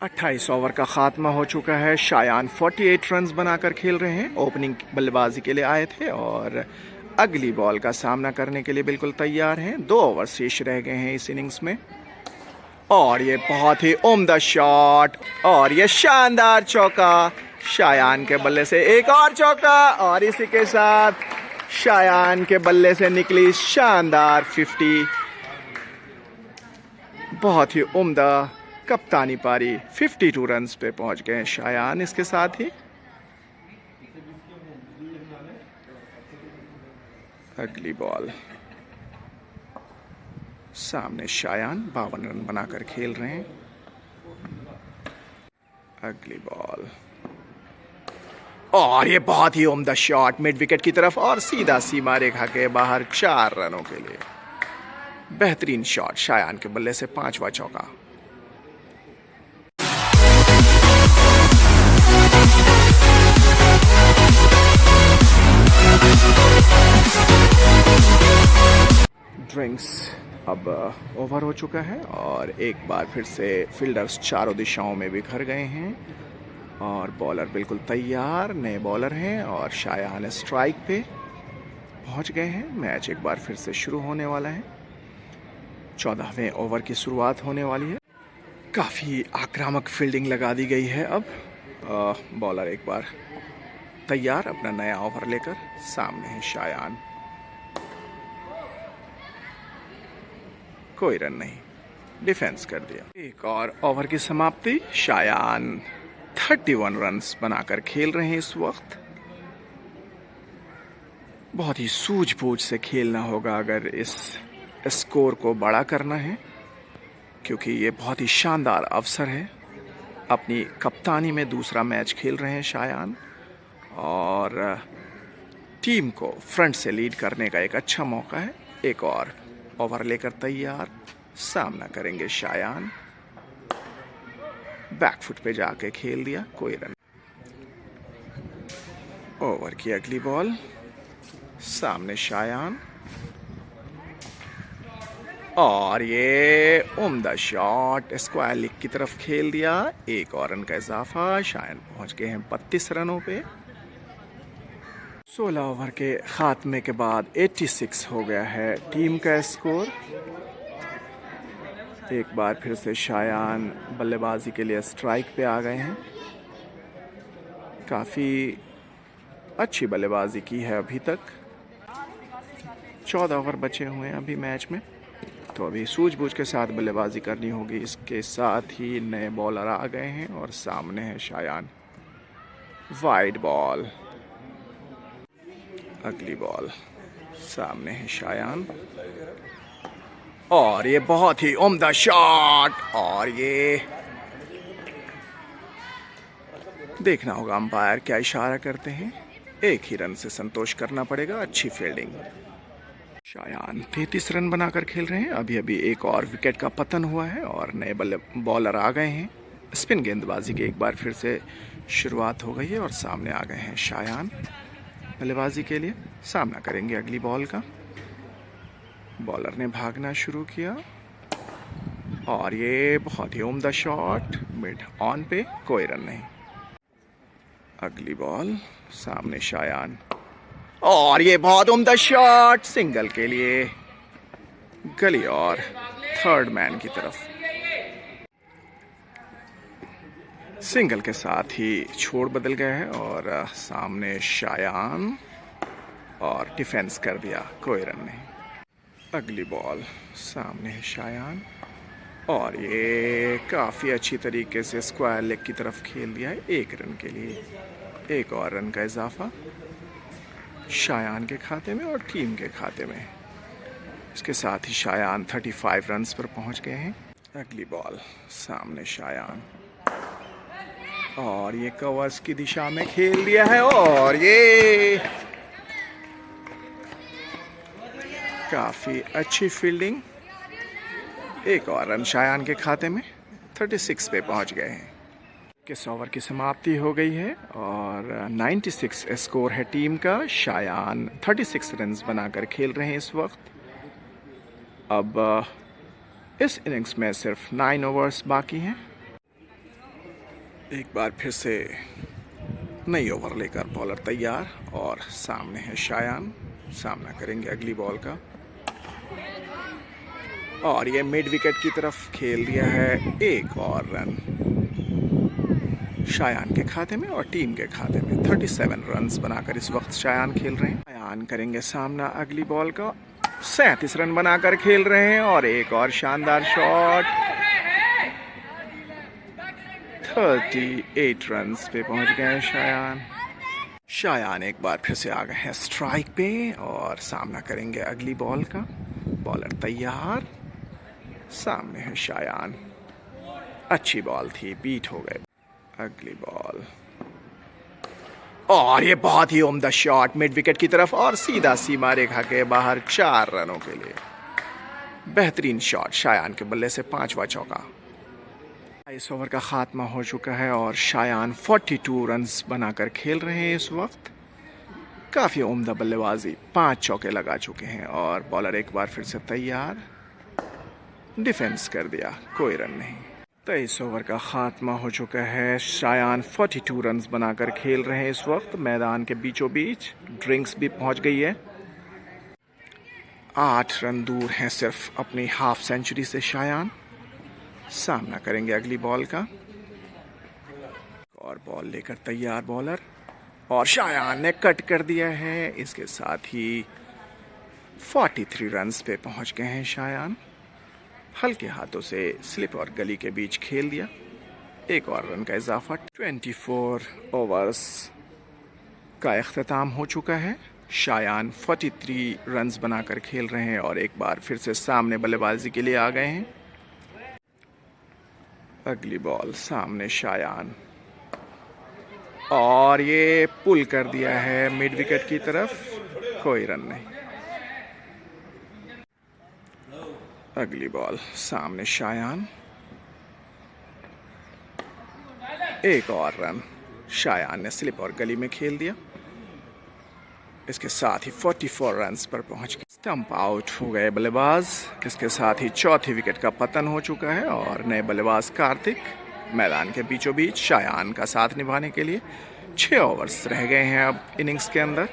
28 over का खात्मा हो चुका है। शायान 48 रन्स बनाकर खेल रहे हैं। ओपनिंग बल्लेबाजी के लिए आए थे और अगली बॉल का सामना करने के लिए बिल्कुल तैयार हैं। 2 ओवर शेष रह गए हैं इस इनिंग्स में और ये बहुत ही उम्दा शॉट और ये शानदार चौका। शायान के बल्ले से एक और चौका और इसी के साथ शायान के बल्ले से निकली शानदार 50। बहुत ही उम्दा कप्तानी पारी। 52 रन्स पे पहुंच गए हैं शायान। इसके साथ ही अगली बॉल सामने शायान 52 रन बनाकर खेल रहे हैं। अगली बॉल और ये बहुत ही उम्दा शॉट मिड विकेट की तरफ और सीधा सीमा रेखा के बाहर 4 रनों के लिए। बेहतरीन शॉट शायान के बल्ले से 5वां चौका। ड्रिंक्स अब ओवर हो चुका है और एक बार फिर से फील्डर्स चारों दिशाओं में बिखर गए हैं और बॉलर बिल्कुल तैयार। नए बॉलर हैं और शायान स्ट्राइक पे पहुंच गए हैं। मैच एक बार फिर से शुरू होने वाला है। 14वें ओवर की शुरुआत होने वाली है। काफ़ी आक्रामक फील्डिंग लगा दी गई है। अब बॉलर एक बार तैयार अपना नया ओवर लेकर। सामने है शायान। कोई रन नहीं, डिफेंस कर दिया। एक और ओवर की समाप्ति। शायान 31 रन्स बनाकर खेल रहे हैं इस वक्त। बहुत ही सूझबूझ से खेलना होगा अगर इस स्कोर को बड़ा करना है, क्योंकि ये बहुत ही शानदार अवसर है। अपनी कप्तानी में दूसरा मैच खेल रहे हैं शायान और टीम को फ्रंट से लीड करने का एक अच्छा मौका है। एक और ओवर लेकर तैयार। सामना करेंगे शायान। बैकफुट पे जाके खेल दिया, कोई रन। ओवर की अगली बॉल। सामने शायान और ये उम्दा शॉट स्क्वायर लेग की तरफ खेल दिया। एक और रन का इजाफा। शायान पहुंच गए हैं 32 रनों पे। 16 ओवर के खात्मे के बाद 86 हो गया है टीम का स्कोर। एक बार फिर से शायान बल्लेबाजी के लिए स्ट्राइक पे आ गए हैं। काफ़ी अच्छी बल्लेबाजी की है अभी तक। 14 ओवर बचे हुए हैं अभी मैच में, तो अभी सूझबूझ के साथ बल्लेबाजी करनी होगी। इसके साथ ही नए बॉलर आ गए हैं और सामने है शायान। Wide ball. अगली बॉल। सामने है शायान और ये बहुत ही उम्दा शॉट और ये देखना होगा अंपायर क्या इशारा करते हैं। एक ही रन से संतोष करना पड़ेगा। अच्छी फील्डिंग। शायान 33 रन बनाकर खेल रहे हैं। अभी अभी एक और विकेट का पतन हुआ है और नए बॉलर आ गए हैं। स्पिन गेंदबाजी की एक बार फिर से शुरुआत हो गई है और सामने आ गए हैं शायान बल्लेबाजी के लिए। सामना करेंगे अगली बॉल का। बॉलर ने भागना शुरू किया और ये बहुत ही उम्दा शॉट मिड ऑन पे, कोई रन नहीं। अगली बॉल। सामने शायान और ये बहुत उम्दा शॉट सिंगल के लिए गली और थर्ड मैन की तरफ। सिंगल के साथ ही छोड़ बदल गए हैं और सामने शायान और डिफेंस कर दिया, कोई रन नहीं। अगली बॉल। सामने है शायान और ये काफ़ी अच्छी तरीके से स्क्वायर लेग की तरफ खेल दिया है। 1 रन के लिए एक और रन का इजाफा शायान के खाते में और टीम के खाते में। इसके साथ ही शायान 35 रन्स पर पहुंच गए हैं। अगली बॉल। सामने शायान और ये कवर्स की दिशा में खेल दिया है और ये काफ़ी अच्छी फील्डिंग। एक और रन शायान के खाते में। 36 पे पहुंच गए हैं। किस ओवर की समाप्ति हो गई है और 96 स्कोर है टीम का। शायान 36 रन्स बनाकर खेल रहे हैं इस वक्त। अब इस इनिंग्स में सिर्फ 9 ओवर्स बाकी हैं। एक बार फिर से नई ओवर लेकर बॉलर तैयार और सामने है शायान। सामना करेंगे अगली बॉल का और ये मिड विकेट की तरफ खेल दिया है। एक और रन शायान के खाते में और टीम के खाते में। 37 रन्स बनाकर इस वक्त शायान खेल रहे हैं। शायान करेंगे सामना अगली बॉल का। 37 रन बनाकर खेल रहे हैं और एक और शानदार शॉट। 38 रन्स पे पहुंच गए हैं शायान। शायान एक बार फिर से आ गए हैं स्ट्राइक पे और सामना करेंगे अगली बॉल का। बॉलर तैयार, सामने है शायान। अच्छी बॉल थी, बीट हो गए। अगली बॉल और ये बहुत ही उम्दा शॉट मिड विकेट की तरफ और सीधा सीमा रेखा के बाहर 4 रनों के लिए। बेहतरीन शॉट शायान के बल्ले से 5वां चौका। इस ओवर का खात्मा हो चुका है और शायान 42 रन्स बनाकर खेल रहे हैं इस वक्त। काफ़ी उम्दा बल्लेबाजी, 5 चौके लगा चुके हैं और बॉलर एक बार फिर से तैयार। डिफेंस कर दिया, कोई रन नहीं। 23 ओवर का खात्मा हो चुका है। शायान 42 रन्स बनाकर खेल रहे हैं इस वक्त। मैदान के बीचों बीच ड्रिंक्स भी पहुंच गई है। 8 रन दूर हैं सिर्फ अपनी हाफ सेंचुरी से शायान। सामना करेंगे अगली बॉल का और बॉल लेकर तैयार बॉलर और शायान ने कट कर दिया है। इसके साथ ही 43 रन्स पे पहुंच गए हैं शायान। हल्के हाथों से स्लिप और गली के बीच खेल दिया। एक और रन का इजाफा। 24 ओवर्स का इख्तिताम हो चुका है। शायान 43 रन्स बनाकर खेल रहे हैं और एक बार फिर से सामने बल्लेबाजी के लिए आ गए हैं। अगली बॉल सामने शायान और ये पुल कर दिया है मिड विकेट की तरफ, कोई रन नहीं। अगली बॉल सामने शायान, एक और रन। शायान ने स्लिप और गली में खेल दिया। इसके साथ ही 44 रन्स पर पहुंच गए। स्टंप आउट हो गए बल्लेबाज। इसके साथ ही चौथी विकेट का पतन हो चुका है और नए बल्लेबाज कार्तिक मैदान के बीचों बीच शायान का साथ निभाने के लिए। 6 ओवर्स रह गए हैं अब इनिंग्स के अंदर।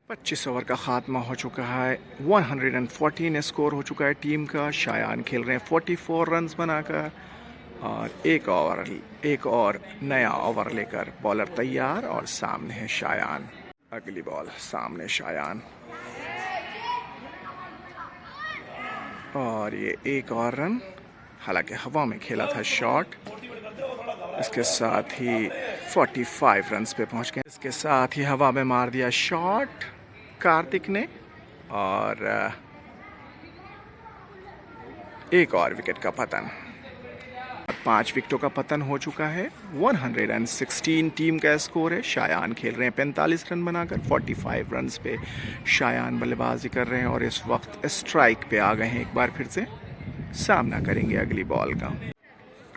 25 ओवर का खात्मा हो चुका है। 114 स्कोर हो चुका है टीम का। शायान खेल रहे हैं 44 रन्स बनाकर और एक और नया ओवर लेकर बॉलर तैयार और सामने है शायान। अगली बॉल सामने शायान और ये एक और रन, हालांकि हवा में खेला था शॉट। इसके साथ ही 45 रन्स पे पहुंच गए। इसके साथ ही हवा में मार दिया शॉट कार्तिक ने और एक और विकेट का पतन। 5 विकेटों का पतन हो चुका है। 116 टीम का स्कोर है। शायान खेल रहे हैं 45 रन बनाकर। 45 रन्स पे शायान बल्लेबाजी कर रहे हैं और इस वक्त स्ट्राइक पे आ गए हैं। एक बार फिर से सामना करेंगे अगली बॉल का।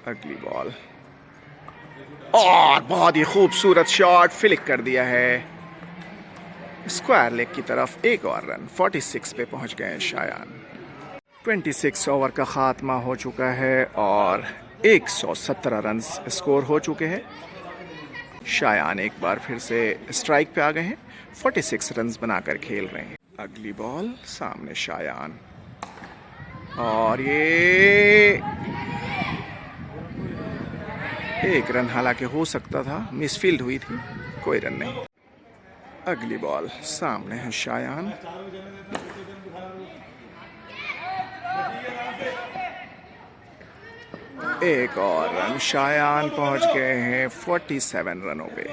अगली बॉल और बहुत ही खूबसूरत शॉट फ्लिक कर दिया है स्क्वायर लेग की तरफ। एक और रन। 46 पे पहुंच गए हैं शायान। 26 ओवर का खात्मा हो चुका है और 117 रन स्कोर हो चुके हैं। शायान एक बार फिर से स्ट्राइक पे आ गए हैं। 46 रन बनाकर खेल रहे हैं। अगली बॉल सामने शायान और ये एक रन हालांकि हो सकता था, मिसफील्ड हुई थी, कोई रन नहीं। अगली बॉल सामने है शायान एक और रन। शायान पहुंच गए हैं 47 रनों पे।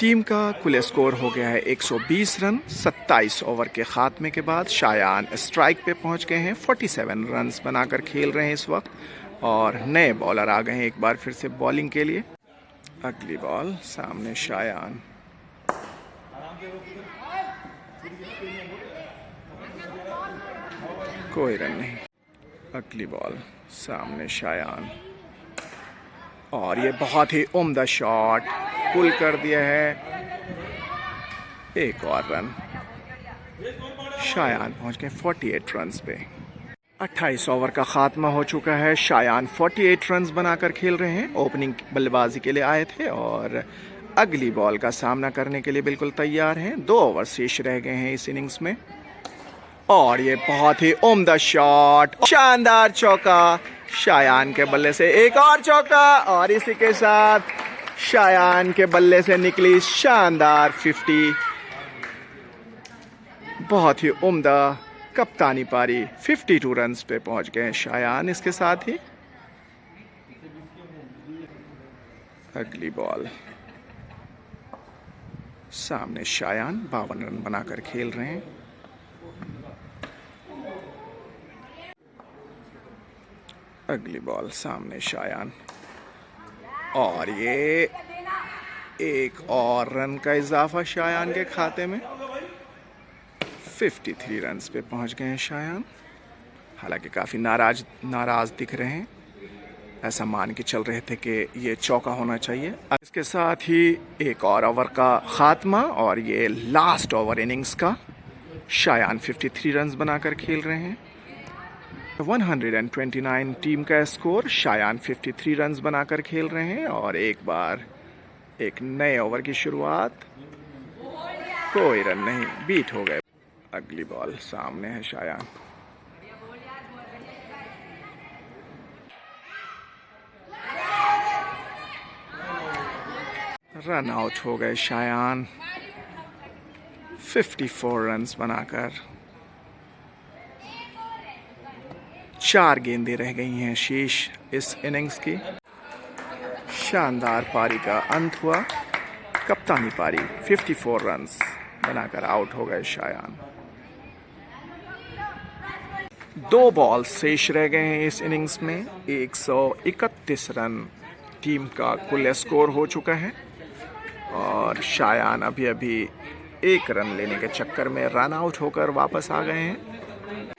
टीम का कुल स्कोर हो गया है 120 रन। 27 ओवर के खात्मे के बाद शायान स्ट्राइक पे पहुंच गए हैं। 47 रन्स बनाकर खेल रहे हैं इस वक्त और नए बॉलर आ गए हैं एक बार फिर से बॉलिंग के लिए। अगली बॉल सामने शायान कोई रन नहीं। अगली बॉल सामने शायान और ये बहुत ही उम्दा शॉट पुल कर दिया है। एक और रन। शायान पहुंच गए 48 रन्स पे। 28 ओवर का खात्मा हो चुका है। शायान 48 रन्स बनाकर खेल रहे हैं। ओपनिंग बल्लेबाजी के लिए आए थे और अगली बॉल का सामना करने के लिए बिल्कुल तैयार हैं। 2 ओवर शेष रह गए हैं इस इनिंग्स में और ये बहुत ही उम्दा शॉट, शानदार चौका। शायान के बल्ले से एक और चौका और इसी के साथ शायान के बल्ले से निकली शानदार 50। बहुत ही उम्दा कप्तानी पारी। 52 रन्स पे पहुंच गए शायान। इसके साथ ही अगली बॉल सामने शायान 52 रन बनाकर खेल रहे हैं। अगली बॉल सामने शायान और ये एक और रन का इजाफा शायान के खाते में। 53 रन्स पे पहुंच गए हैं शायान। हालांकि काफ़ी नाराज दिख रहे हैं। ऐसा मान के चल रहे थे कि ये चौका होना चाहिए। इसके साथ ही एक और ओवर का खात्मा और ये लास्ट ओवर इनिंग्स का। शायान 53 रन्स बनाकर खेल रहे हैं। 129 टीम का स्कोर। शायान 53 रन्स बनाकर खेल रहे हैं और एक बार एक नए ओवर की शुरुआत। कोई रन नहीं, बीट हो गए। अगली बॉल सामने है शायान। रन आउट हो गए शायान 54 रन्स बनाकर। 4 गेंदें रह गई हैं शेष इस इनिंग्स की। शानदार पारी का अंत हुआ। कप्तानी पारी 54 रन्स बनाकर आउट हो गए शायान। 2 बॉल शेष रह गए हैं इस इनिंग्स में। 131 रन टीम का कुल स्कोर हो चुका है और शायान अभी 1 रन लेने के चक्कर में रन आउट होकर वापस आ गए हैं।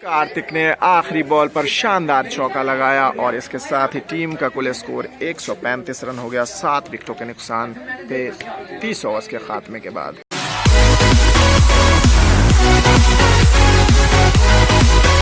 कार्तिक ने आखिरी बॉल पर शानदार चौका लगाया और इसके साथ ही टीम का कुल स्कोर 135 रन हो गया 7 विकेटों के नुकसान पे 30 ओवर्स के खात्मे के बाद।